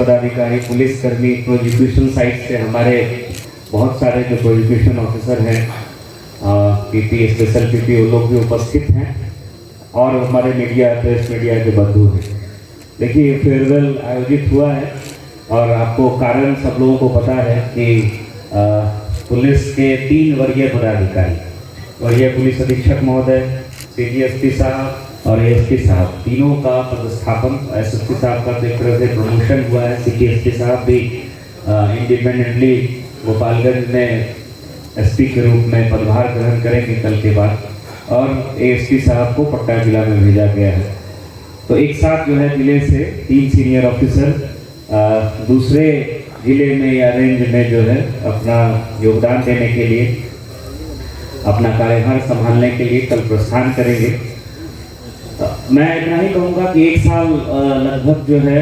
पदाधिकारी, पुलिसकर्मी, prosecution side से हमारे बहुत सारे जो प्रोसिक्यूशन ऑफिसर हैं, पीपी, स्पेशल पीपी, वो लोग भी उपस्थित हैं और हमारे मीडिया, प्रेस मीडिया के बंधु हैं। देखिए, फेयरवेल आयोजित हुआ है और आपको कारण सब लोगों को पता है कि पुलिस के 3 वरीय पदाधिकारी, वरीय पुलिस अधीक्षक महोदय, CGSP साहब और ASP साहब, तीनों का पदस्थापन, SSP साहब का तो एक तरह से प्रमोशन हुआ है। CGSP साहब भी इंडिपेंडेंटली गोपालगंज में SP के रूप में पदभार ग्रहण करेंगे कल के बाद, और ASP साहब को पट्टा जिला में भेजा गया है। तो एक साथ जो है जिले से 3 सीनियर ऑफिसर दूसरे जिले में या रेंज में जो है अपना योगदान देने के लिए, अपना कार्यभार संभालने के लिए कल प्रस्थान करेंगे। मैं इतना ही कहूँगा कि 1 साल लगभग जो है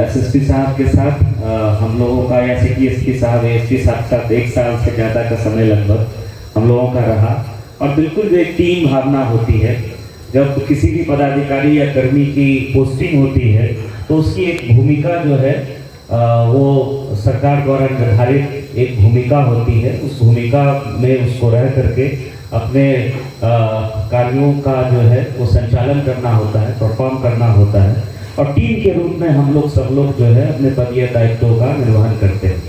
SSP साहब के साथ हम लोगों का, या CGSP साहब, ASP साहब के साथ 1 साल से ज़्यादा का समय लगभग हम लोगों का रहा। और बिल्कुल जो एक टीम भावना होती है, जब किसी भी पदाधिकारी या कर्मी की पोस्टिंग होती है तो उसकी एक भूमिका जो है वो सरकार द्वारा निर्धारित एक भूमिका होती है। उस भूमिका में उसको रह करके अपने कार्यों का जो है वो संचालन करना होता है, परफॉर्म करना होता है, और टीम के रूप में हम लोग सब लोग जो है अपने पदीय दायित्वों का निर्वहन करते हैं।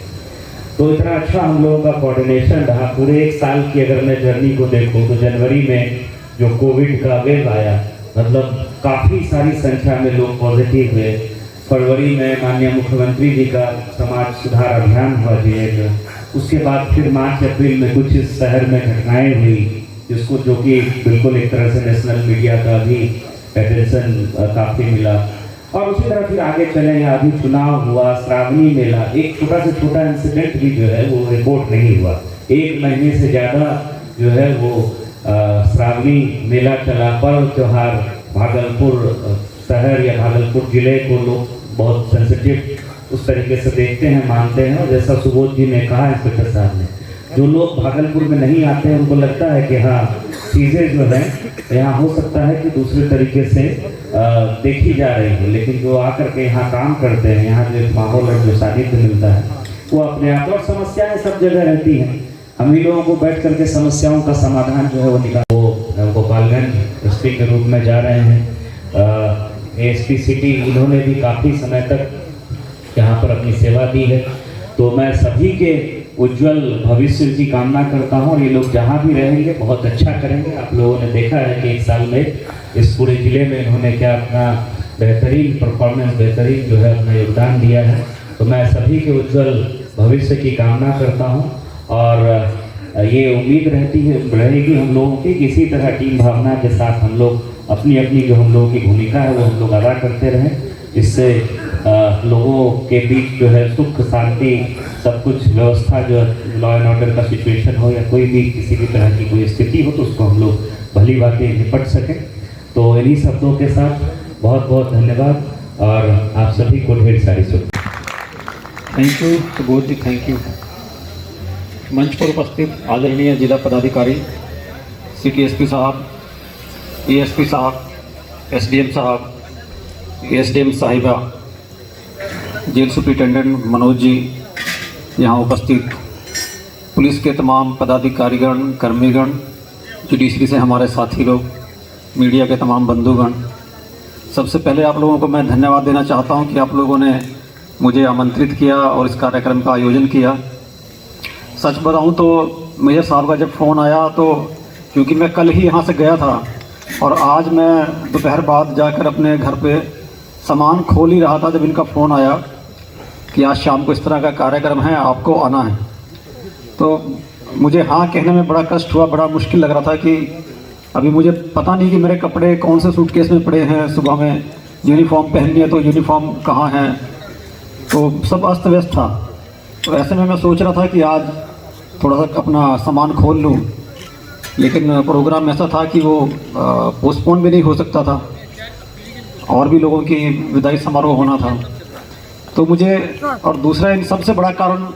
तो इतना अच्छा हम लोगों का कोऑर्डिनेशन रहा। पूरे 1 साल की अगर मैं जर्नी को देखूँ तो जनवरी में जो कोविड का वेव आया, मतलब काफ़ी सारी संख्या में लोग पॉजिटिव हुए। फरवरी में माननीय मुख्यमंत्री जी का समाज सुधार अभियान हुआ जिले, उसके बाद फिर मार्च अप्रैल में कुछ इस शहर में घटनाएं हुई, जिसको जो कि बिल्कुल एक तरह से नेशनल मीडिया का भी अटेंशन काफ़ी मिला। और उसी तरह फिर आगे चले, यहाँ अभी चुनाव हुआ, श्रावणी मेला, एक छोटा से छोटा इंसिडेंट भी जो है वो रिपोर्ट नहीं हुआ। 1 महीने से ज़्यादा जो है वो श्रावणी मेला चला। पर्व त्योहार भागलपुर शहर या भागलपुर जिले को लोग बहुत सेंसिटिव उस तरीके से देखते हैं, मानते हैं। और जैसा सुबोध जी ने कहा, इंस्पेक्टर साहब ने, जो लोग भागलपुर में नहीं आते हैं उनको लगता है कि हाँ चीज़ें जो हैं यहाँ हो सकता है कि दूसरे तरीके से देखी जा रही है, लेकिन जो आकर के यहाँ काम करते हैं, यहाँ जो एक माहौल और जो सानिध्य मिलता है वो अपने आप। और समस्याएं सब जगह रहती हैं, हम ही लोगों को बैठ करके समस्याओं का समाधान जो है वो निकाल। वो गोपालगंज SP के रूप में जा रहे हैं। ASP सिटी, इन्होंने भी काफ़ी समय तक यहाँ पर अपनी सेवा दी है। तो मैं सभी के उज्जवल भविष्य की कामना करता हूँ। ये लोग जहाँ भी रहेंगे बहुत अच्छा करेंगे। आप लोगों ने देखा है कि 1 साल में इस पूरे ज़िले में इन्होंने क्या अपना बेहतरीन परफॉर्मेंस, बेहतरीन जो है अपना योगदान दिया है। तो मैं सभी के उज्जवल भविष्य की कामना करता हूँ और ये उम्मीद रहेगी हम लोगों की कि इसी तरह टीम भावना के साथ हम लोग अपनी अपनी जो हम लोगों की भूमिका है वो हम लोग अदा करते रहें। इससे लोगों के बीच जो है सुख, शांति, सब कुछ व्यवस्था, जो लॉ एंड ऑर्डर का सिचुएशन हो या कोई भी किसी भी तरह की कोई स्थिति हो, तो उसको हम लोग भली बातें निपट सकें। तो इन्हीं शब्दों के साथ बहुत बहुत धन्यवाद और आप सभी को ढेर सारी शुभकामनाएं। Thank you Subodh ji, thank you. मंच पर उपस्थित आदरणीय जिला पदाधिकारी, CTSP साहब, ASP साहब, SDM साहब, ASDM साहिबा, जेल सुप्रिंटेंडेंट मनोज जी, यहाँ उपस्थित पुलिस के तमाम पदाधिकारीगण, कर्मीगण, जुडिशरी से हमारे साथी लोग, मीडिया के तमाम बंधुगण, सबसे पहले आप लोगों को मैं धन्यवाद देना चाहता हूँ कि आप लोगों ने मुझे आमंत्रित किया और इस कार्यक्रम का आयोजन किया। सच बताऊँ तो मेजर साहब का जब फ़ोन आया तो क्योंकि मैं कल ही यहाँ से गया था और आज मैं दोपहर बाद जाकर अपने घर पे सामान खोल ही रहा था जब इनका फ़ोन आया कि आज शाम को इस तरह का कार्यक्रम है, आपको आना है। तो मुझे हाँ कहने में बड़ा कष्ट हुआ, बड़ा मुश्किल लग रहा था कि अभी मुझे पता नहीं कि मेरे कपड़े कौन से सूटकेस में पड़े हैं, सुबह में यूनिफॉर्म पहननी है तो यूनिफॉर्म कहाँ है, तो सब अस्त व्यस्त था। तो ऐसे में मैं सोच रहा था कि आज थोड़ा सा अपना सामान खोल लूँ, लेकिन प्रोग्राम ऐसा था कि वो पोस्टपोन भी नहीं हो सकता था और भी लोगों की विदाई समारोह होना था। तो मुझे, और दूसरा इन सबसे बड़ा कारण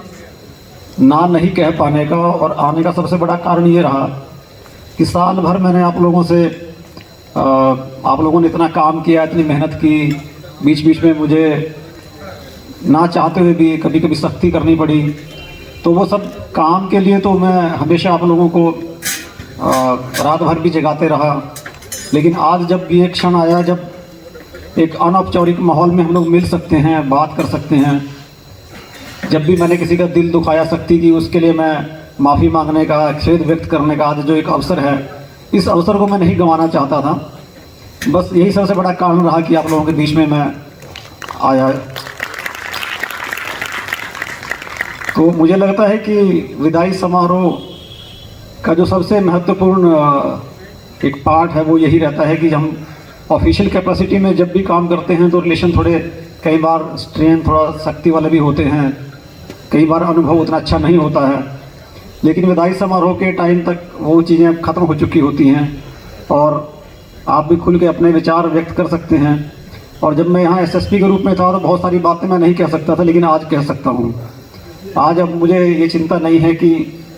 ना नहीं कह पाने का और आने का सबसे बड़ा कारण ये रहा कि साल भर मैंने आप लोगों से, आप लोगों ने इतना काम किया, इतनी मेहनत की, बीच बीच में मुझे ना चाहते हुए भी कभी कभी सख्ती करनी पड़ी। तो वो सब काम के लिए तो मैं हमेशा आप लोगों को रात भर भी जगाते रहा। लेकिन आज जब भी एक क्षण आया जब एक अनौपचारिक माहौल में हम लोग मिल सकते हैं, बात कर सकते हैं, जब भी मैंने किसी का दिल दुखाया सकती की, उसके लिए मैं माफ़ी मांगने का, खेद व्यक्त करने का आज जो एक अवसर है, इस अवसर को मैं नहीं गंवाना चाहता था। बस यही सबसे बड़ा कारण रहा कि आप लोगों के बीच में मैं आया। तो मुझे लगता है कि विदाई समारोह का जो सबसे महत्वपूर्ण एक पार्ट है वो यही रहता है कि हम ऑफिशियल कैपेसिटी में जब भी काम करते हैं तो रिलेशन थोड़े कई बार स्ट्रेन, थोड़ा सख्ती वाले भी होते हैं, कई बार अनुभव उतना अच्छा नहीं होता है। लेकिन विदाई समारोह के टाइम तक वो चीज़ें ख़त्म हो चुकी होती हैं और आप भी खुल के अपने विचार व्यक्त कर सकते हैं। और जब मैं यहाँ एसएसपी के रूप में था तो बहुत सारी बातें मैं नहीं कह सकता था, लेकिन आज कह सकता हूँ। आज अब मुझे ये चिंता नहीं है कि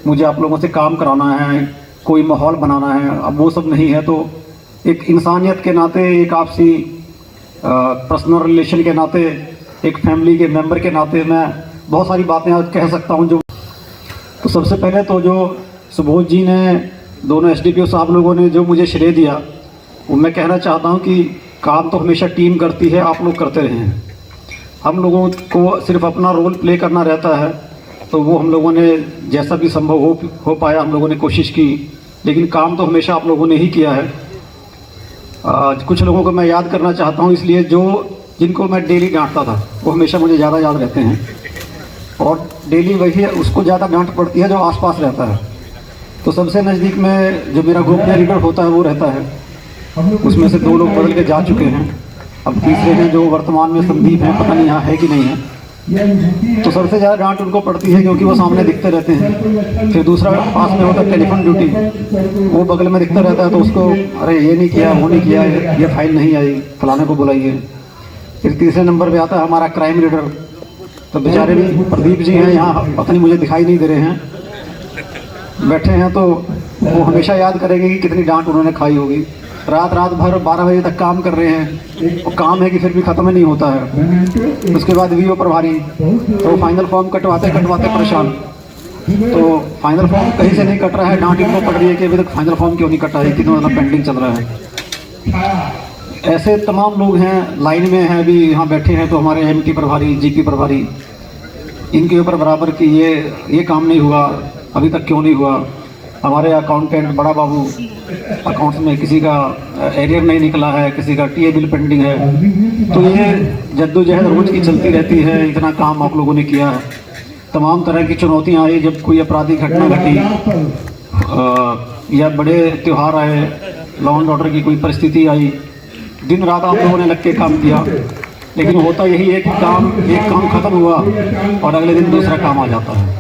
मुझे आप लोगों से काम कराना है, कोई माहौल बनाना है, अब वो सब नहीं है। तो एक इंसानियत के नाते, एक आपसी पर्सनल रिलेशन के नाते, एक फैमिली के मेंबर के नाते मैं बहुत सारी बातें आज कह सकता हूं। जो तो सबसे पहले तो जो सुबोध जी ने, दोनों एसडीपीओ साहब लोगों ने जो मुझे श्रेय दिया, वो मैं कहना चाहता हूं कि काम तो हमेशा टीम करती है, आप लोग करते रहे हैं। हम लोगों को सिर्फ अपना रोल प्ले करना रहता है, तो वो हम लोगों ने जैसा भी संभव हो पाया हम लोगों ने कोशिश की, लेकिन काम तो हमेशा आप लोगों ने ही किया है। कुछ लोगों को मैं याद करना चाहता हूँ, इसलिए जिनको मैं डेली डांटता था वो हमेशा मुझे ज़्यादा याद रहते हैं, और डेली वही उसको ज़्यादा डांट पड़ती है जो आसपास रहता है। तो सबसे नज़दीक में जो मेरा ग्रुप में लीडर होता है वो रहता है, उसमें से 2 लोग बदल के जा चुके हैं, अब तीसरे हैं जो वर्तमान में संदीप हैं, पता नहीं यहाँ है कि नहीं है। तो सबसे ज़्यादा डांट उनको पड़ती है क्योंकि वो सामने दिखते रहते हैं। फिर दूसरा पास में होता है टेलीफोन ड्यूटी, वो बगल में दिखता रहता है, तो उसको अरे ये नहीं किया, वो नहीं किया, ये फाइल नहीं आई, फलाने को बुलाइए। फिर तीसरे नंबर पे आता है हमारा क्राइम लीडर, तो बेचारे भी प्रदीप जी हैं यहाँ, पता नहीं मुझे दिखाई नहीं दे रहे हैं, बैठे हैं, तो वो हमेशा याद करेंगे कि कितनी डांट उन्होंने खाई होगी। रात भर 12 बजे तक काम कर रहे हैं, वो काम है कि फिर भी ख़त्म ही नहीं होता है। उसके बाद वीओ प्रभारी, तो फाइनल फॉर्म कटवाते परेशान, तो फाइनल फॉर्म कहीं से नहीं कट रहा है, डांट इनको पड़ रही है कि अभी तक फाइनल फॉर्म क्यों नहीं कटा है, कितना ज़्यादा पेंडिंग चल रहा है। ऐसे तमाम लोग हैं, लाइन में हैं, अभी यहाँ बैठे हैं, तो हमारे एमटी प्रभारी, जीपी प्रभारी, इनके ऊपर बराबर कि ये काम नहीं हुआ, अभी तक क्यों नहीं हुआ। हमारे अकाउंटेंट बड़ा बाबू, अकाउंट्स में किसी का एरियर नहीं निकला है, किसी का टीए बिल पेंडिंग है। तो ये जद्दोजहद रोज की चलती रहती है, इतना काम आप लोगों ने किया है। तमाम तरह की चुनौतियाँ आई, जब कोई आपराधिक घटना घटी या बड़े त्यौहार आए, लॉ एंड ऑर्डर की कोई परिस्थिति आई, दिन रात आप लोगों ने लग के काम किया। लेकिन होता यही है कि एक काम ख़त्म हुआ और अगले दिन दूसरा काम आ जाता है।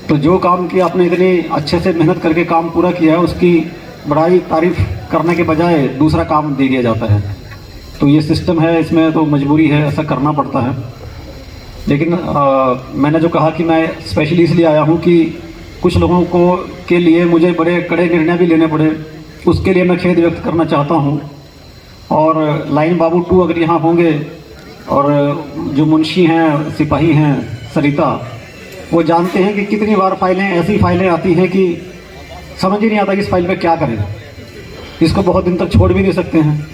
तो जो काम किया आपने, इतनी अच्छे से मेहनत करके काम पूरा किया है, उसकी बड़ाई तारीफ करने के बजाय दूसरा काम दे दिया जाता है। तो ये सिस्टम है, इसमें तो मजबूरी है, ऐसा करना पड़ता है। लेकिन मैंने जो कहा कि मैं स्पेशली इसलिए आया हूँ कि कुछ लोगों के लिए मुझे बड़े कड़े निर्णय भी लेने पड़े, उसके लिए मैं खेद व्यक्त करना चाहता हूँ। और लाइन बाबू 2 अगर यहाँ होंगे, और जो मुंशी हैं, सिपाही हैं, सरिता, वो जानते हैं कि कितनी बार ऐसी फाइलें आती हैं कि समझ ही नहीं आता कि इस फाइल पे क्या करें। इसको बहुत दिन तक छोड़ भी नहीं सकते हैं,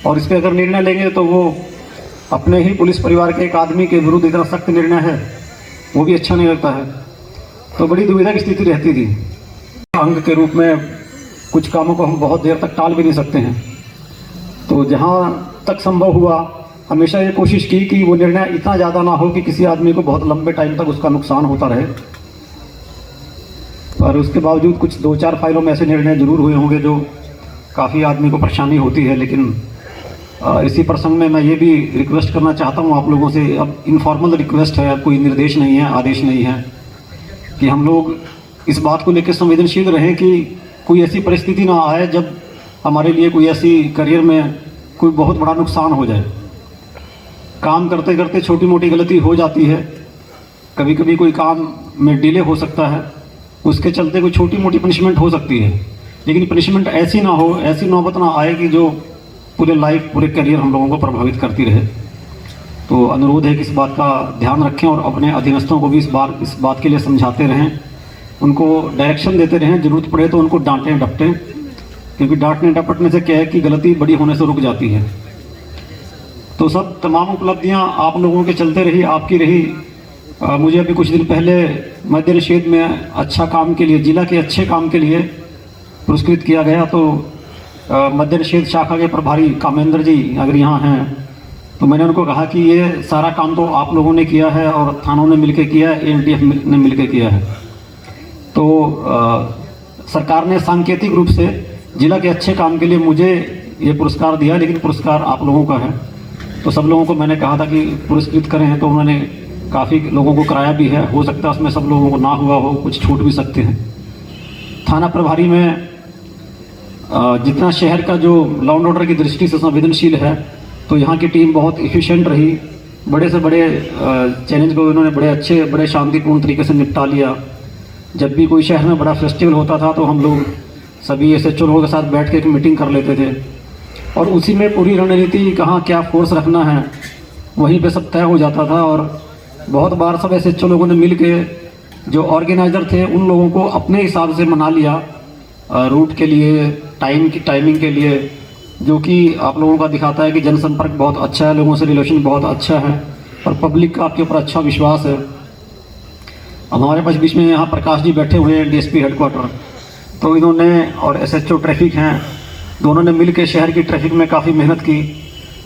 और इस पर अगर निर्णय लेंगे तो वो अपने ही पुलिस परिवार के एक आदमी के विरुद्ध इतना सख्त निर्णय है, वो भी अच्छा नहीं लगता है। तो बड़ी दुविधा की स्थिति रहती थी। अंग के रूप में कुछ कामों को हम बहुत देर तक टाल भी नहीं सकते हैं। तो जहाँ तक संभव हुआ हमेशा ये कोशिश की कि वो निर्णय इतना ज़्यादा ना हो कि किसी आदमी को बहुत लंबे टाइम तक उसका नुकसान होता रहे। पर उसके बावजूद कुछ 2-4 फाइलों में ऐसे निर्णय जरूर हुए होंगे जो काफ़ी आदमी को परेशानी होती है। लेकिन इसी प्रसंग में मैं ये भी रिक्वेस्ट करना चाहता हूँ आप लोगों से, अब इनफॉर्मल रिक्वेस्ट है, कोई निर्देश नहीं है, आदेश नहीं है, कि हम लोग इस बात को लेकर संवेदनशील रहें कि कोई ऐसी परिस्थिति ना आए जब हमारे लिए कोई ऐसी करियर में कोई बहुत बड़ा नुकसान हो जाए। काम करते करते छोटी मोटी गलती हो जाती है, कभी कभी कोई काम में डिले हो सकता है, उसके चलते कोई छोटी मोटी पनिशमेंट हो सकती है। लेकिन पनिशमेंट ऐसी ना हो, ऐसी नौबत ना आए कि जो पूरे लाइफ, पूरे करियर हम लोगों को प्रभावित करती रहे। तो अनुरोध है कि इस बात का ध्यान रखें और अपने अधीनस्थों को भी इस बात के लिए समझाते रहें, उनको डायरेक्शन देते रहें, ज़रूरत पड़े तो उनको डांटें डपटें, क्योंकि डांटने डपटने से क्या है कि गलती बड़ी होने से रुक जाती है। तो सब तमाम उपलब्धियां आप लोगों के चलते रही, आपकी रही। मुझे अभी कुछ दिन पहले मध्य निषेध में अच्छा काम के लिए, जिला के अच्छे काम के लिए पुरस्कृत किया गया। तो मध्य निषेध शाखा के प्रभारी कामेंद्र जी अगर यहाँ हैं तो मैंने उनको कहा कि ये सारा काम तो आप लोगों ने किया है और थानों ने मिलकर किया है, ALTF ने मिलकर किया है। तो सरकार ने सांकेतिक रूप से जिला के अच्छे काम के लिए मुझे ये पुरस्कार दिया, लेकिन पुरस्कार आप लोगों का है। तो सब लोगों को मैंने कहा था कि पुरस्कृत करें, तो उन्होंने काफ़ी लोगों को कराया भी है। हो सकता है उसमें सब लोगों को ना हुआ हो, कुछ छूट भी सकते हैं। थाना प्रभारी में जितना शहर का जो लॉ एंड ऑर्डर की दृष्टि से संवेदनशील है, तो यहाँ की टीम बहुत इफ़िशिएंट रही। बड़े से बड़े चैलेंज को इन्होंने बड़े शांतिपूर्ण तरीके से निपटा लिया। जब भी कोई शहर में बड़ा फेस्टिवल होता था तो हम लोग सभी SHO लोगों के साथ बैठ के एक मीटिंग कर लेते थे और उसी में पूरी रणनीति कहाँ क्या फोर्स रखना है वहीं पे सब तय हो जाता था। और बहुत बार सब SHO लोगों ने मिल के, जो ऑर्गेनाइज़र थे उन लोगों को अपने हिसाब से मना लिया, रूट के लिए, टाइमिंग के लिए, जो कि आप लोगों का दिखाता है कि जनसंपर्क बहुत अच्छा है, लोगों से रिलेशन बहुत अच्छा है और पब्लिक का आपके ऊपर अच्छा विश्वास है। अब हमारे पास बीच में यहाँ प्रकाश जी बैठे हुए हैं, DSP हेडक्वार्टर, तो इन्होंने और SHO ट्रैफिक हैं, दोनों ने मिल के शहर की ट्रैफिक में काफ़ी मेहनत की,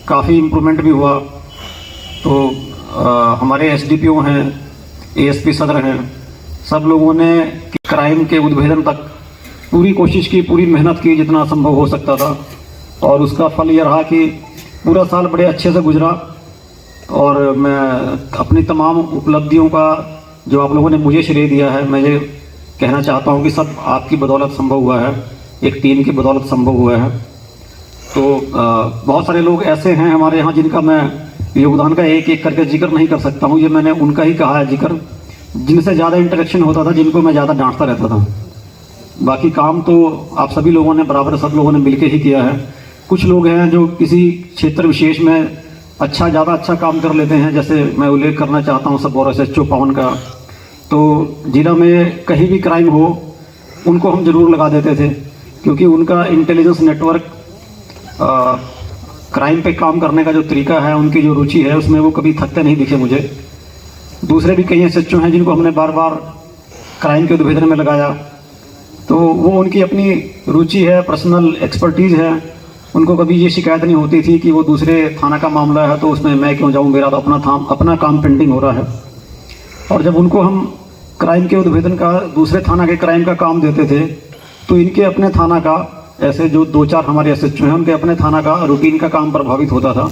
काफ़ी इम्प्रूवमेंट भी हुआ। तो हमारे SDPO हैं, ASP सदर हैं, सब लोगों ने क्राइम के उद्भेदन तक पूरी कोशिश की, पूरी मेहनत की जितना संभव हो सकता था। और उसका फल ये रहा कि पूरा साल बड़े अच्छे से गुजरा। और मैं अपनी तमाम उपलब्धियों का जो आप लोगों ने मुझे श्रेय दिया है, मैं ये कहना चाहता हूँ कि सब आपकी बदौलत संभव हुआ है, एक टीम की बदौलत संभव हुआ है। तो बहुत सारे लोग ऐसे हैं हमारे यहाँ जिनका मैं योगदान का एक एक करके जिक्र नहीं कर सकता हूँ। ये मैंने उनका ही कहा है जिक्र, जिनसे ज़्यादा इंटरेक्शन होता था, जिनको मैं ज़्यादा डांटता रहता था। बाकी काम तो आप सभी लोगों ने बराबर, सब लोगों ने मिलकर ही किया है। कुछ लोग हैं जो किसी क्षेत्र विशेष में ज़्यादा अच्छा काम कर लेते हैं, जैसे मैं उल्लेख करना चाहता हूँ सब और SHO पवन का। तो जिला में कहीं भी क्राइम हो उनको हम ज़रूर लगा देते थे, क्योंकि उनका इंटेलिजेंस नेटवर्क, क्राइम पे काम करने का जो तरीका है, उनकी जो रुचि है, उसमें वो कभी थकते नहीं दिखे मुझे। दूसरे भी कई SHO हैं जिनको हमने बार बार क्राइम के उद्भेदन में लगाया, तो वो उनकी अपनी रुचि है, पर्सनल एक्सपर्टीज़ है। उनको कभी ये शिकायत नहीं होती थी कि वो दूसरे थाना का मामला है तो उसमें मैं क्यों जाऊँ, मेरा तो अपना काम पेंडिंग हो रहा है। और जब उनको हम क्राइम के उद्भेदन का, दूसरे थाना के क्राइम का काम देते थे, तो इनके अपने थाना का, ऐसे जो 2-4 हमारे SHO हैं, उनके अपने थाना का रूटीन का काम प्रभावित होता था।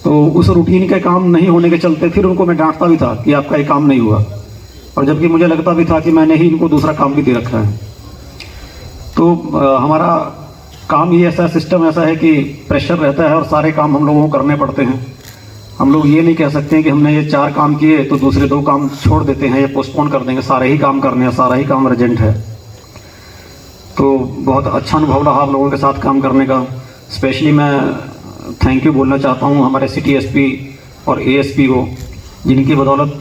तो उस रूटीन के काम नहीं होने के चलते फिर उनको मैं डांटता भी था कि आपका ये काम नहीं हुआ, और जबकि मुझे लगता भी था कि मैंने ही इनको दूसरा काम भी दे रखा है। तो हमारा काम ही ऐसा, सिस्टम ऐसा है कि प्रेशर रहता है और सारे काम हम लोगों को करने पड़ते हैं। हम लोग ये नहीं कह सकते हैं कि हमने ये 4 काम किए तो दूसरे 2 काम छोड़ देते हैं या पोस्टपोन कर देंगे, सारे ही काम करने हैं, सारा ही काम अर्जेंट है। तो बहुत अच्छा अनुभव रहा आप लोगों के साथ काम करने का। स्पेशली मैं थैंक यू बोलना चाहता हूँ हमारे सिटी SP और ASP को, जिनकी बदौलत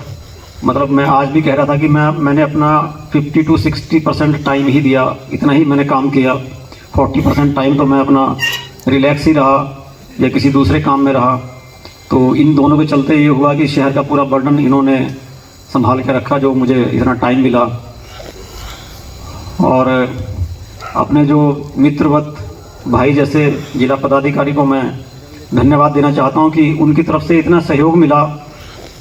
मतलब मैं आज भी कह रहा था कि मैंने अपना 50 to 60% टाइम ही दिया, इतना ही मैंने काम किया। 40% टाइम तो मैं अपना रिलैक्स ही रहा या किसी दूसरे काम में रहा। तो इन दोनों के चलते ये हुआ कि शहर का पूरा बर्डन इन्होंने संभाल के रखा, जो मुझे इतना टाइम मिला। और अपने जो मित्रवत भाई जैसे जिला पदाधिकारी को मैं धन्यवाद देना चाहता हूं कि उनकी तरफ से इतना सहयोग मिला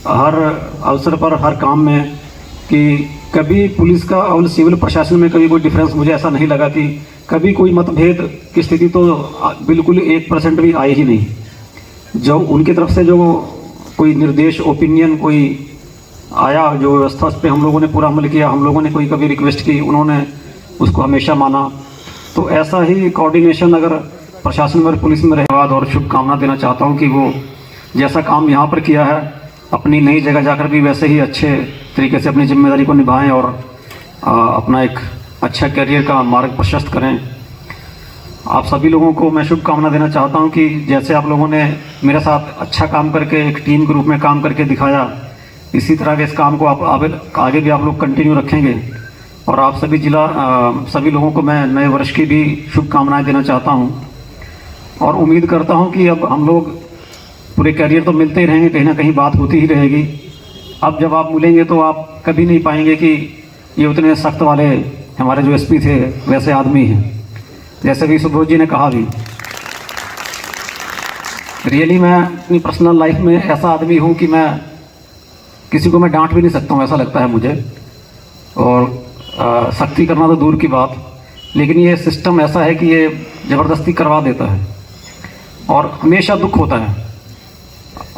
हर अवसर पर, हर काम में, कि कभी पुलिस का और सिविल प्रशासन में कभी कोई डिफरेंस मुझे ऐसा नहीं लगा कि कभी कोई मतभेद की स्थिति तो बिल्कुल 1% भी आई ही नहीं। जो उनकी तरफ से जो कोई निर्देश, ओपिनियन कोई आया, जो व्यवस्था, उस पर हम लोगों ने पूरा अमल किया। हम लोगों ने कोई कभी रिक्वेस्ट की, उन्होंने उसको हमेशा माना। तो ऐसा ही कोऑर्डिनेशन अगर प्रशासन और पुलिस में रहे, और शुभकामना देना चाहता हूँ कि वो जैसा काम यहाँ पर किया है, अपनी नई जगह जाकर भी वैसे ही अच्छे तरीके से अपनी जिम्मेदारी को निभाएं और अपना एक अच्छा करियर का मार्ग प्रशस्त करें। आप सभी लोगों को मैं शुभकामना देना चाहता हूं कि जैसे आप लोगों ने मेरे साथ अच्छा काम करके एक टीम के रूप में काम करके दिखाया, इसी तरह के इस काम को आप आगे भी आप लोग कंटिन्यू रखेंगे। और आप सभी लोगों को मैं नए वर्ष की भी शुभकामनाएं देना चाहता हूं और उम्मीद करता हूं कि अब हम लोग पूरे करियर तो मिलते ही रहेंगे, कहीं ना कहीं बात होती ही रहेगी। अब जब आप मिलेंगे तो आप कभी नहीं पाएंगे कि ये उतने सख्त वाले हमारे जो एसपी थे वैसे आदमी हैं, जैसे भी सुबोध जी ने कहा भी। रियली मैं अपनी पर्सनल लाइफ में ऐसा आदमी हूँ कि मैं किसी को मैं डांट भी नहीं सकता हूँ, ऐसा लगता है मुझे। और सख्ती करना तो दूर की बात, लेकिन ये सिस्टम ऐसा है कि ये ज़बरदस्ती करवा देता है और हमेशा दुख होता है।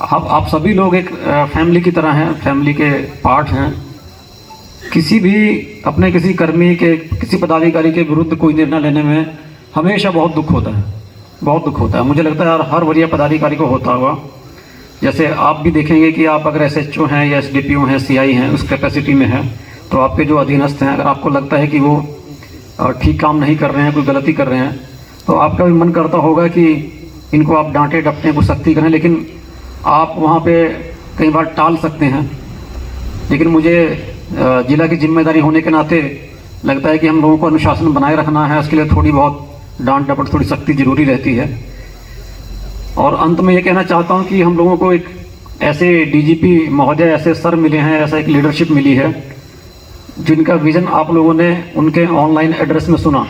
आप सभी लोग एक फैमिली की तरह हैं, फैमिली के पार्ट हैं। किसी भी अपने किसी कर्मी के, किसी पदाधिकारी के विरुद्ध कोई निर्णय लेने में हमेशा बहुत दुख होता है, बहुत दुख होता है। मुझे लगता है यार हर वरीय पदाधिकारी को होता होगा। जैसे आप भी देखेंगे कि आप अगर एसएचओ हैं या एसडीपीओ हैं, सीआई हैं, उस कैपेसिटी में हैं, तो आपके जो अधीनस्थ हैं, अगर आपको लगता है कि वो ठीक काम नहीं कर रहे हैं, कोई गलती कर रहे हैं, तो आपका भी मन करता होगा कि इनको आप डांटे डपटें, कुछ सख्ती करें, लेकिन आप वहाँ पे कई बार टाल सकते हैं। लेकिन मुझे जिला की जिम्मेदारी होने के नाते लगता है कि हम लोगों को अनुशासन बनाए रखना है, उसके लिए थोड़ी बहुत डांट डपट, थोड़ी सख्ती जरूरी रहती है। और अंत में ये कहना चाहता हूँ कि हम लोगों को एक ऐसे डीजीपी महोदय, ऐसे सर मिले हैं, ऐसा एक लीडरशिप मिली है जिनका विज़न आप लोगों ने उनके ऑनलाइन एड्रेस में सुना।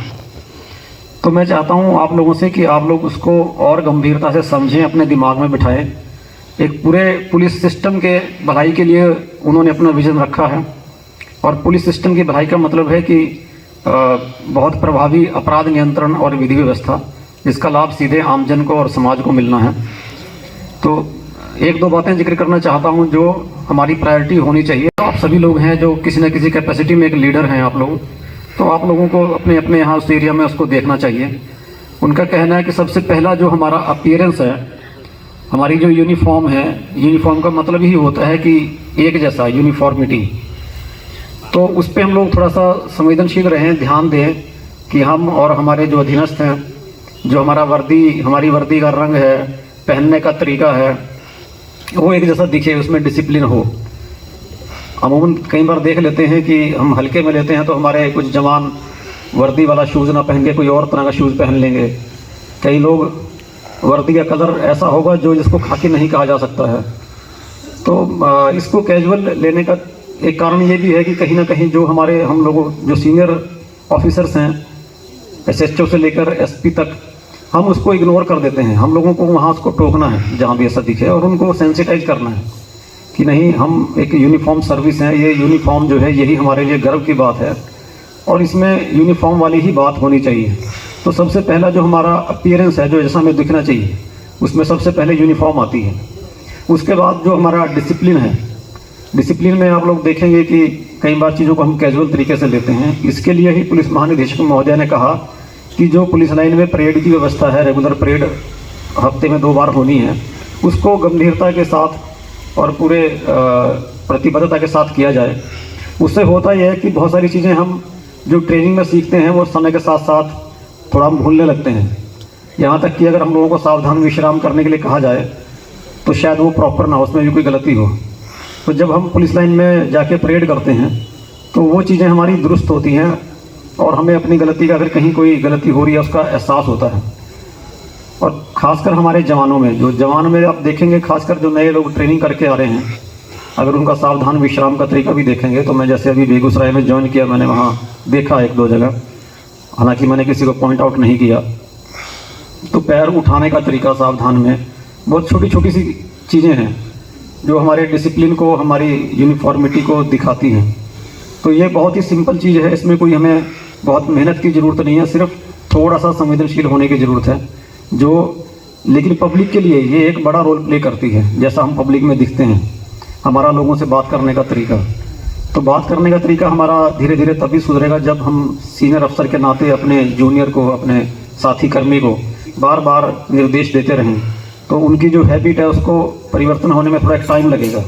तो मैं चाहता हूँ आप लोगों से कि आप लोग उसको और गंभीरता से समझें, अपने दिमाग में बिठाएं। एक पूरे पुलिस सिस्टम के भलाई के लिए उन्होंने अपना विज़न रखा है, और पुलिस सिस्टम की भलाई का मतलब है कि बहुत प्रभावी अपराध नियंत्रण और विधि व्यवस्था, जिसका लाभ सीधे आमजन को और समाज को मिलना है। तो एक दो बातें जिक्र करना चाहता हूं जो हमारी प्रायोरिटी होनी चाहिए। आप सभी लोग हैं जो किसी न किसी कैपेसिटी में एक लीडर हैं आप लोग, तो आप लोगों को अपने अपने यहाँ उस एरिया में उसको देखना चाहिए। उनका कहना है कि सबसे पहला जो हमारा अपीयरेंस है, हमारी जो यूनिफॉर्म है, यूनिफॉर्म का मतलब ही होता है कि एक जैसा, यूनिफॉर्मिटी। तो उस पर हम लोग थोड़ा सा संवेदनशील रहें, ध्यान दें कि हम और हमारे जो अधीनस्थ हैं, जो हमारी वर्दी का रंग है, पहनने का तरीका है, वो एक जैसा दिखे, उसमें डिसिप्लिन हो। अमूमन कई बार देख लेते हैं कि हम हल्के में लेते हैं तो हमारे कुछ जवान वर्दी वाला शूज़ ना पहन के कोई और तरह का शूज़ पहन लेंगे। कई लोग वर्दी का कलर ऐसा होगा जो जिसको खाकी नहीं कहा जा सकता है। तो इसको कैजुअल लेने का एक कारण ये भी है कि कहीं ना कहीं जो हम लोगों जो सीनियर ऑफिसर्स हैं, एसएचओ से लेकर एसपी तक, हम उसको इग्नोर कर देते हैं। हम लोगों को वहाँ उसको टोकना है जहाँ भी ऐसा दिखे, और उनको सेंसिटाइज करना है कि नहीं, हम एक यूनिफॉर्म सर्विस है, ये यूनिफॉर्म जो है यही हमारे लिए गर्व की बात है, और इसमें यूनिफॉर्म वाली ही बात होनी चाहिए। तो सबसे पहला जो हमारा अपीयरेंस है, जो जैसा हमें दिखना चाहिए, उसमें सबसे पहले यूनिफॉर्म आती है। उसके बाद जो हमारा डिसिप्लिन है, डिसिप्लिन में आप लोग देखेंगे कि कई बार चीज़ों को हम कैजुअल तरीके से लेते हैं। इसके लिए ही पुलिस महानिदेशक महोदय ने कहा कि जो पुलिस लाइन में परेड की व्यवस्था है, रेगुलर परेड हफ्ते में 2 बार होनी है, उसको गंभीरता के साथ और पूरे प्रतिबद्धता के साथ किया जाए। उससे होता यह है कि बहुत सारी चीज़ें हम जो ट्रेनिंग में सीखते हैं वो समय के साथ साथ थोड़ा हम भूलने लगते हैं। यहाँ तक कि अगर हम लोगों को सावधान विश्राम करने के लिए कहा जाए तो शायद वो प्रॉपर ना हो, उसमें भी कोई गलती हो। तो जब हम पुलिस लाइन में जाके परेड करते हैं तो वो चीज़ें हमारी दुरुस्त होती हैं, और हमें अपनी गलती का, अगर कहीं कोई गलती हो रही है, उसका एहसास होता है। और ख़ासकर हमारे जवानों में, जो जवान में आप देखेंगे, खासकर जो नए लोग ट्रेनिंग करके आ रहे हैं, अगर उनका सावधान विश्राम का तरीका भी देखेंगे, तो मैं जैसे अभी बेगूसराय में ज्वाइन किया, मैंने वहाँ देखा 1-2 जगह, हालांकि मैंने किसी को पॉइंट आउट नहीं किया, तो पैर उठाने का तरीका सावधान में, बहुत छोटी छोटी सी चीज़ें हैं जो हमारे डिसिप्लिन को, हमारी यूनिफॉर्मिटी को दिखाती हैं। तो ये बहुत ही सिंपल चीज़ है, इसमें कोई हमें बहुत मेहनत की ज़रूरत नहीं है, सिर्फ थोड़ा सा संवेदनशील होने की ज़रूरत है, जो लेकिन पब्लिक के लिए ये एक बड़ा रोल प्ले करती है। जैसा हम पब्लिक में दिखते हैं, हमारा लोगों से बात करने का तरीका, तो बात करने का तरीका हमारा धीरे धीरे तभी सुधरेगा जब हम सीनियर अफसर के नाते अपने जूनियर को, अपने साथी कर्मी को बार बार निर्देश देते रहें। तो उनकी जो हैबिट है उसको परिवर्तन होने में थोड़ा टाइम लगेगा।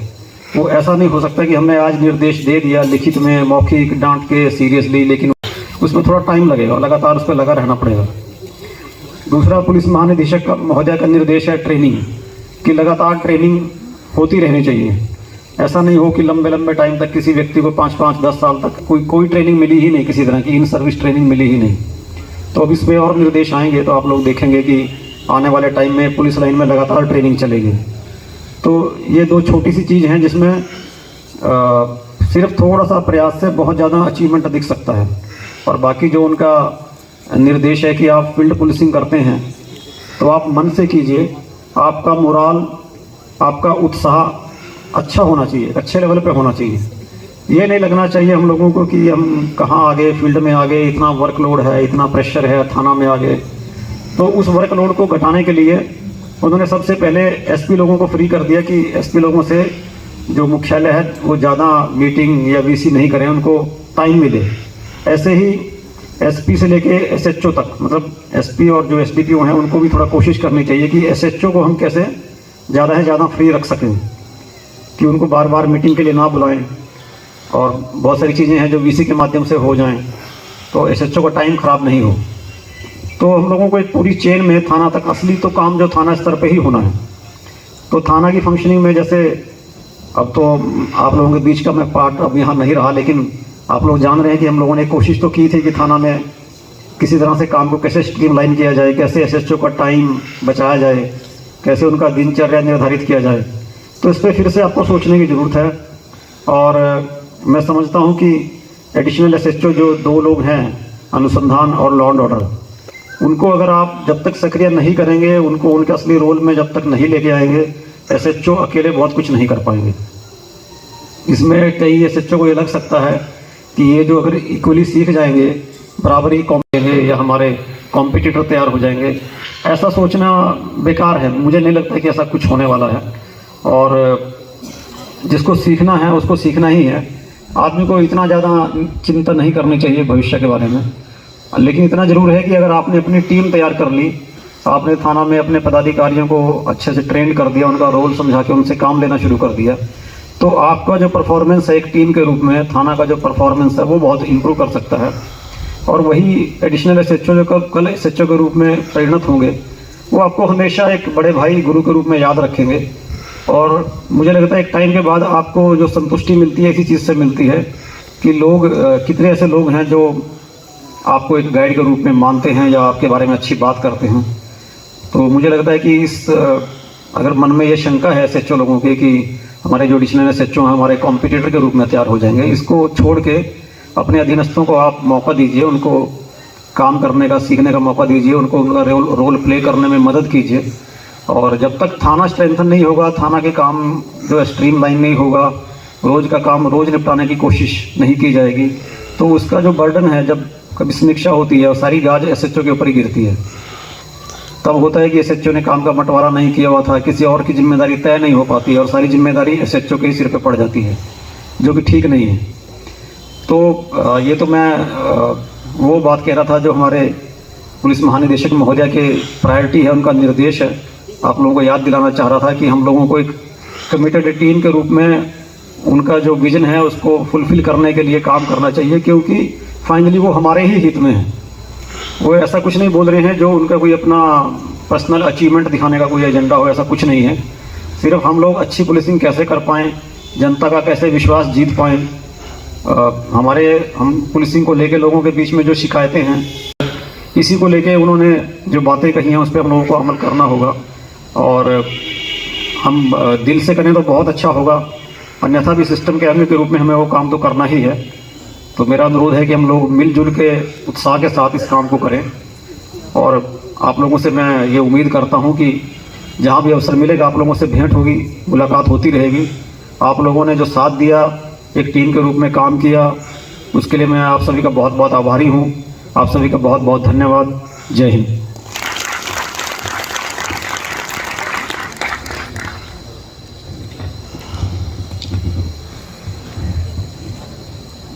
वो ऐसा नहीं हो सकता कि हमने आज निर्देश दे दिया लिखित में, मौखिक डांट के सीरियसली, लेकिन उसमें थोड़ा टाइम लगेगा, लगातार उस पर लगा रहना पड़ेगा। दूसरा, पुलिस महानिदेशक महोदय का निर्देश है ट्रेनिंग की, लगातार ट्रेनिंग होती रहनी चाहिए। ऐसा नहीं हो कि लंबे लंबे टाइम तक किसी व्यक्ति को 5-5-10 साल तक कोई ट्रेनिंग मिली ही नहीं, किसी तरह की इन सर्विस ट्रेनिंग मिली ही नहीं। तो अब इसमें और निर्देश आएंगे तो आप लोग देखेंगे कि आने वाले टाइम में पुलिस लाइन में लगातार ट्रेनिंग चलेगी। तो ये दो छोटी सी चीज़ हैं जिसमें सिर्फ थोड़ा सा प्रयास से बहुत ज़्यादा अचीवमेंट दिख सकता है। और बाकी जो उनका निर्देश है कि आप फील्ड पुलिसिंग करते हैं तो आप मन से कीजिए, आपका मोराल, आपका उत्साह अच्छा होना चाहिए, अच्छे लेवल पे होना चाहिए। ये नहीं लगना चाहिए हम लोगों को कि हम कहाँ आ गए, फील्ड में आ गए, इतना वर्कलोड है, इतना प्रेशर है, थाना में आ गए। तो उस वर्कलोड को घटाने के लिए उन्होंने सबसे पहले एसपी लोगों को फ्री कर दिया कि एसपी लोगों से जो मुख्यालय है वो ज़्यादा मीटिंग या वीसी नहीं करें, उनको टाइम मिले। ऐसे ही एसपी से लेके एसएचओ तक, मतलब एसपी और जो एसडीपीओ हैं उनको भी थोड़ा कोशिश करनी चाहिए कि एसएचओ को हम कैसे ज़्यादा से ज़्यादा फ्री रख सकें, कि उनको बार बार मीटिंग के लिए ना बुलाएं। और बहुत सारी चीज़ें हैं जो वीसी के माध्यम से हो जाएं तो एसएचओ का टाइम ख़राब नहीं हो। तो हम लोगों को एक पूरी चेन में थाना तक, असली तो काम जो थाना स्तर पे ही होना है। तो थाना की फंक्शनिंग में जैसे अब तो आप लोगों के बीच का मैं पार्ट अब यहाँ नहीं रहा, लेकिन आप लोग जान रहे हैं कि हम लोगों ने कोशिश तो की थी कि थाना में किसी तरह से काम को कैसे स्ट्रीमलाइन किया जाए, कैसे एसएचओ का टाइम बचाया जाए, कैसे उनका दिनचर्या निर्धारित किया जाए। तो इस पर फिर से आपको सोचने की ज़रूरत है। और मैं समझता हूँ कि एडिशनल एसएचओ जो 2 लोग हैं, अनुसंधान और लॉ एंड ऑर्डर, उनको अगर आप जब तक सक्रिय नहीं करेंगे, उनको उनके असली रोल में जब तक नहीं लेके आएंगे, एसएचओ अकेले बहुत कुछ नहीं कर पाएंगे। इसमें कई एसएचओ को ये लग सकता है कि ये जो अगर इक्वली सीख जाएंगे, बराबर ही कॉम्पिटेंगे या हमारे कॉम्पिटिटर तैयार हो जाएंगे, ऐसा सोचना बेकार है। मुझे नहीं लगता कि ऐसा कुछ होने वाला है। और जिसको सीखना है उसको सीखना ही है। आदमी को इतना ज़्यादा चिंता नहीं करनी चाहिए भविष्य के बारे में, लेकिन इतना ज़रूर है कि अगर आपने अपनी टीम तैयार कर ली, आपने थाना में अपने पदाधिकारियों को अच्छे से ट्रेन कर दिया, उनका रोल समझा के उनसे काम लेना शुरू कर दिया, तो आपका जो परफॉर्मेंस है एक टीम के रूप में, थाना का जो परफॉर्मेंस है वो बहुत इंप्रूव कर सकता है। और वही एडिशनल एसएचओ जो कल एसएचओ के रूप में परिणत होंगे, वो आपको हमेशा एक बड़े भाई, गुरु के रूप में याद रखेंगे। और मुझे लगता है एक टाइम के बाद आपको जो संतुष्टि मिलती है इसी चीज़ से मिलती है कि लोग, कितने ऐसे लोग हैं जो आपको एक गाइड के रूप में मानते हैं या आपके बारे में अच्छी बात करते हैं। तो मुझे लगता है कि इस अगर मन में ये शंका है एसएचओ लोगों की कि हमारे जो एडिशनल एसएचओ हैं हमारे कॉम्पिटिटर के रूप में तैयार हो जाएंगे, इसको छोड़ के अपने अधीनस्थों को आप मौका दीजिए, उनको काम करने का, सीखने का मौका दीजिए, उनको उनका रोल प्ले करने में मदद कीजिए। और जब तक थाना स्ट्रेंथन नहीं होगा, थाना के काम जो स्ट्रीमलाइन नहीं होगा, रोज़ का काम रोज़ निपटाने की कोशिश नहीं की जाएगी, तो उसका जो बर्डन है, जब कभी समीक्षा होती है और सारी गाज एसएचओ के ऊपर ही गिरती है, तब होता है कि एसएचओ ने काम का बंटवारा नहीं किया हुआ था, किसी और की जिम्मेदारी तय नहीं हो पाती है और सारी जिम्मेदारी एसएचओ के ही सिर पे पड़ जाती है, जो कि ठीक नहीं है। तो ये तो मैं वो बात कह रहा था जो हमारे पुलिस महानिदेशक महोदय के प्रायोरिटी है, उनका निर्देश है। आप लोगों को याद दिलाना चाह रहा था कि हम लोगों को एक कमिटेड टीम के रूप में उनका जो विजन है उसको फुलफिल करने के लिए काम करना चाहिए, क्योंकि फाइनली वो हमारे ही हित में है। वो ऐसा कुछ नहीं बोल रहे हैं जो उनका कोई अपना पर्सनल अचीवमेंट दिखाने का कोई एजेंडा हो, ऐसा कुछ नहीं है। सिर्फ हम लोग अच्छी पुलिसिंग कैसे कर पाएँ, जनता का कैसे विश्वास जीत पाएँ, हम पुलिसिंग को लेके लोगों के बीच में जो शिकायतें हैं, इसी को लेके उन्होंने जो बातें कही हैं उस पर हम लोगों को अमल करना होगा। और हम दिल से करें तो बहुत अच्छा होगा, अन्यथा भी सिस्टम के अंग के रूप में हमें वो काम तो करना ही है। तो मेरा अनुरोध है कि हम लोग मिलजुल के उत्साह के साथ इस काम को करें। और आप लोगों से मैं ये उम्मीद करता हूँ कि जहाँ भी अवसर मिलेगा आप लोगों से भेंट होगी, मुलाकात होती रहेगी। आप लोगों ने जो साथ दिया, एक टीम के रूप में काम किया, उसके लिए मैं आप सभी का बहुत बहुत आभारी हूँ। आप सभी का बहुत बहुत धन्यवाद। जय हिंद।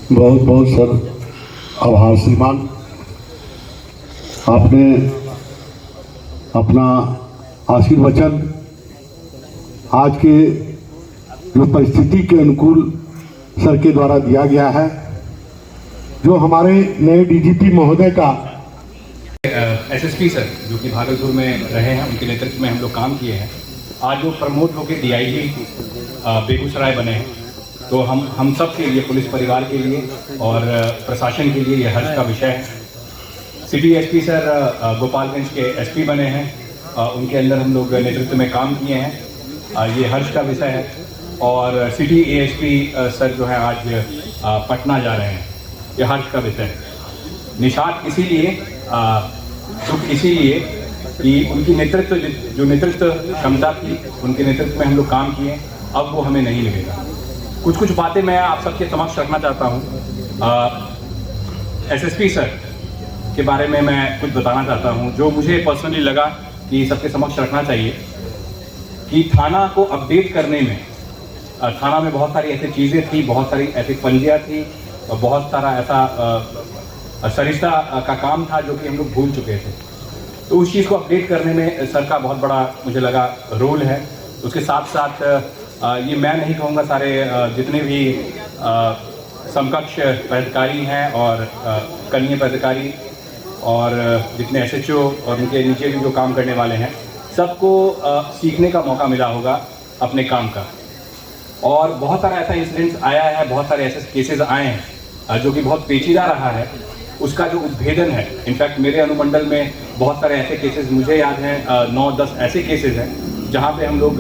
बहुत बहुत सर आभार श्रीमान, आपने अपना आशीर्वचन आज के जो परिस्थिति के अनुकूल सर के द्वारा दिया गया है, जो हमारे नए डीजीपी महोदय का एसएसपी सर जो कि भागलपुर में रहे हैं, उनके नेतृत्व में हम लोग काम किए हैं। आज वो प्रमोट होकर डीआईजी बेगूसराय बने हैं, तो हम सब के लिए, पुलिस परिवार के लिए और प्रशासन के लिए ये हर्ष का विषय है। सिटी एसपी सर गोपालगंज के एसपी बने हैं, उनके अंदर हम लोग नेतृत्व में काम किए हैं, ये हर्ष का विषय है। और सिटी एएसपी सर जो है आज पटना जा रहे हैं, ये हर्ष का विषय है। निषाद इसीलिए दुख इसीलिए कि उनकी नेतृत्व जो नेतृत्व क्षमता थी, उनके नेतृत्व में हम लोग काम किए, अब वो हमें नहीं मिलेगा। कुछ बातें मैं आप सबके समक्ष रखना चाहता हूँ। एसएसपी सर के बारे में मैं कुछ बताना चाहता हूँ, जो मुझे पर्सनली लगा कि सबके समक्ष रखना चाहिए। कि थाना को अपडेट करने में, थाना में बहुत सारी ऐसी चीज़ें थी, बहुत सारी ऐसी पंजियाँ थी, और बहुत सारा ऐसा सरिस्ता का काम था जो कि हम लोग भूल चुके थे। तो उस चीज़ को अपडेट करने में सर का बहुत बड़ा मुझे लगा रोल है। उसके साथ साथ ये मैं नहीं कहूँगा, सारे जितने भी समकक्ष पदाधिकारी हैं और कनीय पदाधिकारी और जितने एसएचओ और उनके नीचे भी जो काम करने वाले हैं, सबको सीखने का मौका मिला होगा अपने काम का। और बहुत सारा ऐसा इंसिडेंट्स आया है, बहुत सारे ऐसे केसेस आए हैं जो कि बहुत पेचीदा रहा है, उसका जो उद्भेदन है। इनफैक्ट मेरे अनुमंडल में बहुत सारे ऐसे केसेस मुझे याद हैं, 9-10 ऐसे केसेस हैं जहाँ पे हम लोग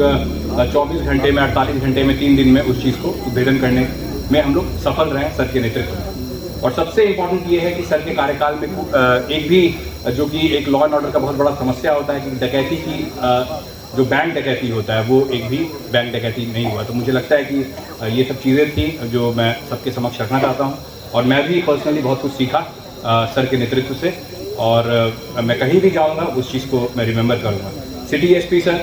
24 घंटे में, 48 घंटे में, 3 दिन में उस चीज़ को उद्भेदन करने में हम लोग सफल रहे सर के नेतृत्व में। और सबसे इम्पोर्टेंट ये है कि सर के कार्यकाल में एक भी, जो कि एक लॉ एंड ऑर्डर का बहुत बड़ा समस्या होता है कि डकैती की, जो बैंक डकैती होता है, वो एक भी बैंक डकैती नहीं हुआ। तो मुझे लगता है कि ये सब चीज़ें थी जो मैं सबके समक्ष रखना चाहता हूँ। और मैं भी पर्सनली बहुत कुछ सीखा सर के नेतृत्व से, और मैं कहीं भी जाऊँगा उस चीज़ को मैं रिमेंबर करूँगा। सिटी एसपी सर,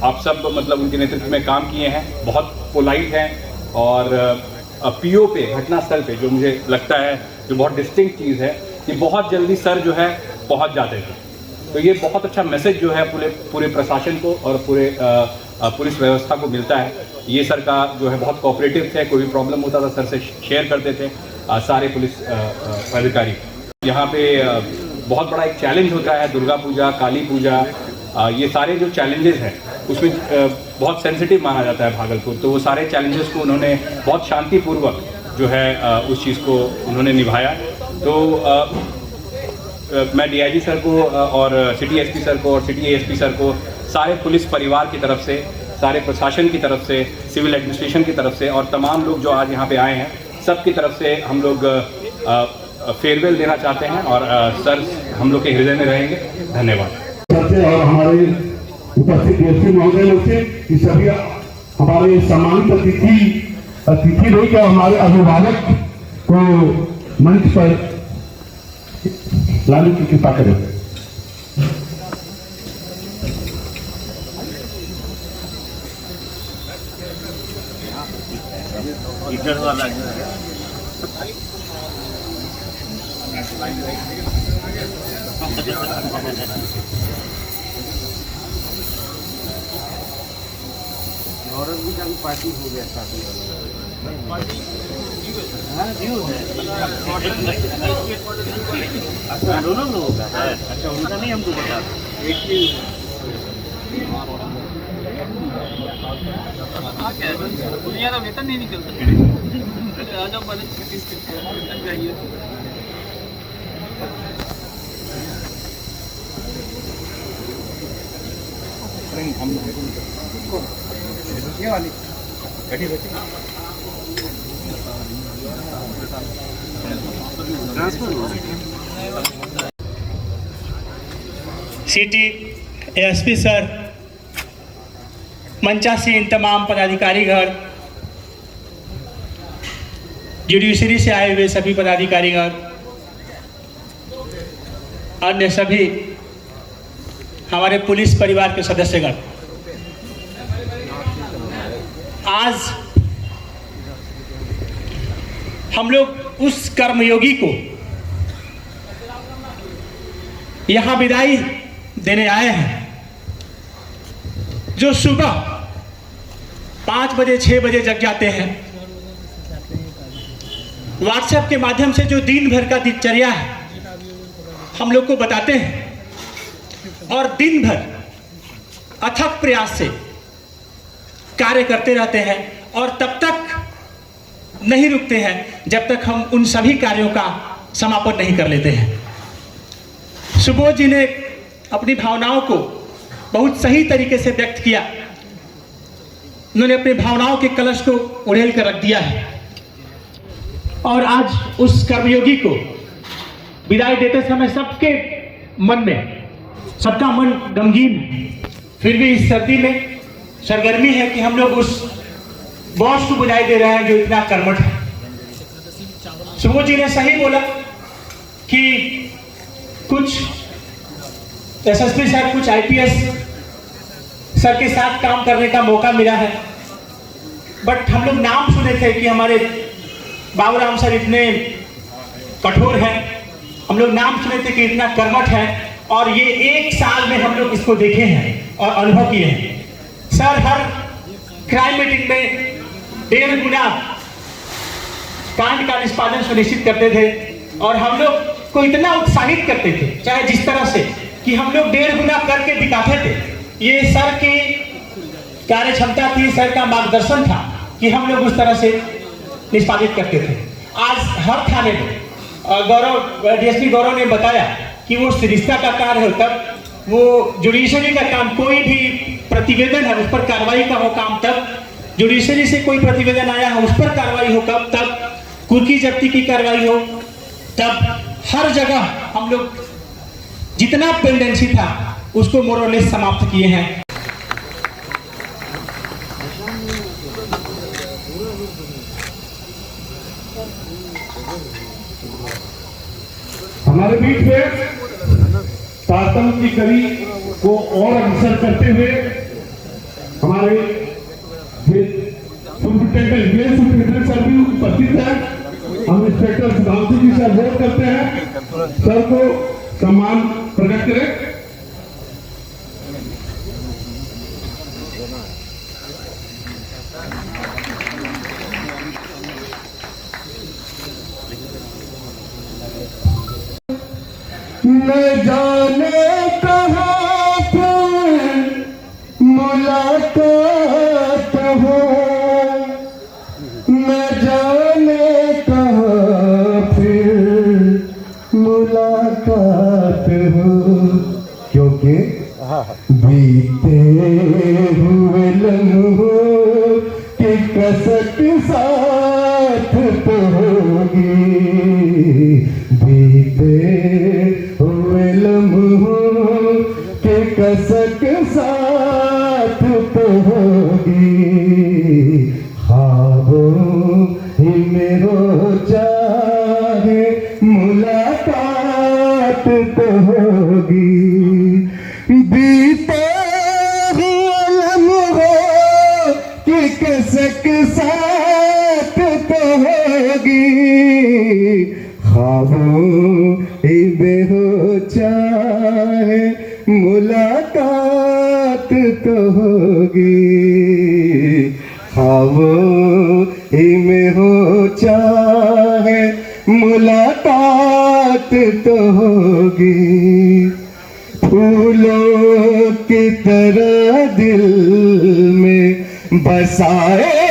आप सब मतलब उनके नेतृत्व में काम किए हैं, बहुत पोलाइट हैं, और पीओ पे, घटनास्थल पे, जो मुझे लगता है जो बहुत डिस्टिंक्ट चीज़ है कि बहुत जल्दी सर जो है पहुंच जाते थे। तो ये बहुत अच्छा मैसेज जो है पूरे प्रशासन को और पूरे पुलिस व्यवस्था को मिलता है। ये सर का जो है बहुत कोऑपरेटिव थे, कोई भी प्रॉब्लम होता था सर से शेयर करते थे सारे पुलिस अधिकारी। यहाँ पे बहुत बड़ा एक चैलेंज होता है, दुर्गा पूजा, काली पूजा, ये सारे जो चैलेंजेस हैं उसमें बहुत सेंसिटिव माना जाता है भागलपुर। तो वो सारे चैलेंजेस को उन्होंने बहुत शांतिपूर्वक जो है उस चीज़ को उन्होंने निभाया। तो मैं डीआईजी सर को और सिटी एसपी सर को और सिटी एएसपी सर को, सारे पुलिस परिवार की तरफ से, सारे प्रशासन की तरफ से, सिविल एडमिनिस्ट्रेशन की तरफ से और तमाम लोग जो आज यहाँ पे आए हैं, सब की तरफ से हम लोग फेयरवेल देना चाहते हैं। और सर हम लोग के हृदय में रहेंगे। धन्यवाद। और हमारे उपस्थित डीएसपी महोदय लोग से, कि सभी हमारे सम्मानित अतिथि लोग और हमारे अभिभावक को मंच पर लाने की कृपा करें। पार्टी हो गया शादी अच्छा, दोनों लोगों का है। अच्छा, उनका नहीं हमको बता। एक चीज दुनिया का वेतन नहीं निकलता। आज आप जाइए। ये वाली बैठी सिटी एएसपी सर, मंचासीन तमाम पदाधिकारीगण, जुडिशरी से आए हुए सभी पदाधिकारीगण, अन्य सभी हमारे पुलिस परिवार के सदस्यगण, आज हम लोग उस कर्मयोगी को यहाँ विदाई देने आए हैं जो सुबह 5 बजे 6 बजे जग जाते हैं। व्हाट्सएप के माध्यम से जो दिन भर का दिनचर्या है हम लोग को बताते हैं और दिन भर अथक प्रयास से कार्य करते रहते हैं और तब तक नहीं रुकते हैं जब तक हम उन सभी कार्यों का समापन नहीं कर लेते हैं। सुबोध जी ने अपनी भावनाओं को बहुत सही तरीके से व्यक्त किया। उन्होंने अपनी भावनाओं के कलश को उड़ेल कर रख दिया है और आज उस कर्मयोगी को विदाई देते समय सबके मन में, सबका मन गमगीन, फिर भी इस सर्दी में सरगर्मी है कि हम लोग उस बॉस को विदाई दे रहे हैं जो इतना कर्मठ है। सुबोध जी ने सही बोला कि कुछ एसएसपी सर, कुछ आईपीएस सर के साथ काम करने का मौका मिला है, बट हम लोग नाम सुने थे कि हमारे बाबूराम सर इतने कठोर हैं, हम लोग नाम सुने थे कि इतना कर्मठ है, और ये 1 साल में हम लोग इसको देखे हैं और अनुभव किए हैं। सर हर क्राइम मीटिंग में 1.5 गुना कांड का निष्पादन सुनिश्चित करते थे और हम लोग को इतना उत्साहित करते थे, चाहे जिस तरह से कि हम लोग 1.5 गुना करके दिखाते थे। ये सर की कार्य क्षमता थी, सर का मार्गदर्शन था कि हम लोग उस तरह से निष्पादित करते थे। आज हर थाने में डीएसपी गौरव ने बताया कि वो सरिस्ता का कार्य हो, तब वो जुडिशरी का काम, कोई भी प्रतिवेदन है उस पर कार्रवाई का हो काम, तब जुडिशरी से कोई प्रतिवेदन आया है उस पर कार्रवाई हो, कब तब कुर्की जब्ती की कार्रवाई हो, तब हर जगह हम लोग जितना पेंडेंसी था उसको मोरलेस समाप्त किए हैं। हमारे बीच में तारतम्य की कड़ी को और अग्रसर करते हुए हमारे सुपरिटेंडेंट सर भी उपस्थित है। हम इंस्पेक्टर सुधांशु जी से अनुरोध करते हैं सर को सम्मान प्रकट करें। न जाने कहाँ फिर मुलाकात हो, न जाने कहाँ फिर मुलाकात हो, क्योंकि बीते हुए लम्हों की कसक साथ तो होगी, बीते हुए लम्हों के कसक साथ तो होगी, ख्वाबों ही में हो चाहे मुलाकात तो होगी, बीते हुए लम्हों की कसक साथ तो होगी, ख्वाबों में हो चाहे मुलाकात तो होगी, ख्वाबों में हो चाहे मुलाकात तो होगी, फूलों की तरह दिल में बसाए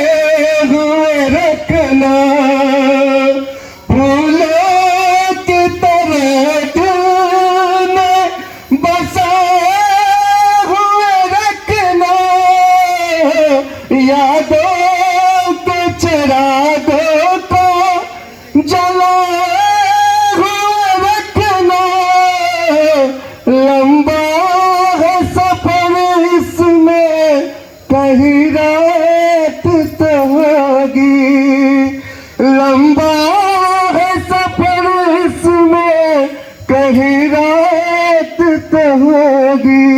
हुए रखना, यादों के चिरागों को जलाए हुए रखना, लंबा है सफर इसमें कहीं रात तो होगी, लंबा है सफर इसमें कहीं रात तो होगी,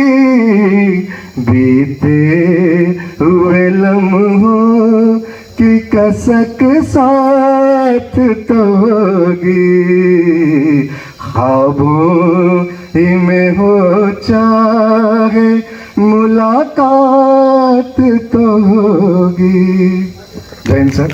बीते हुए लम्हों की कसक साथ तो होगी, ख्वाबों ही में हो चाहे मुलाकात तो होगी। जय हिंद सर।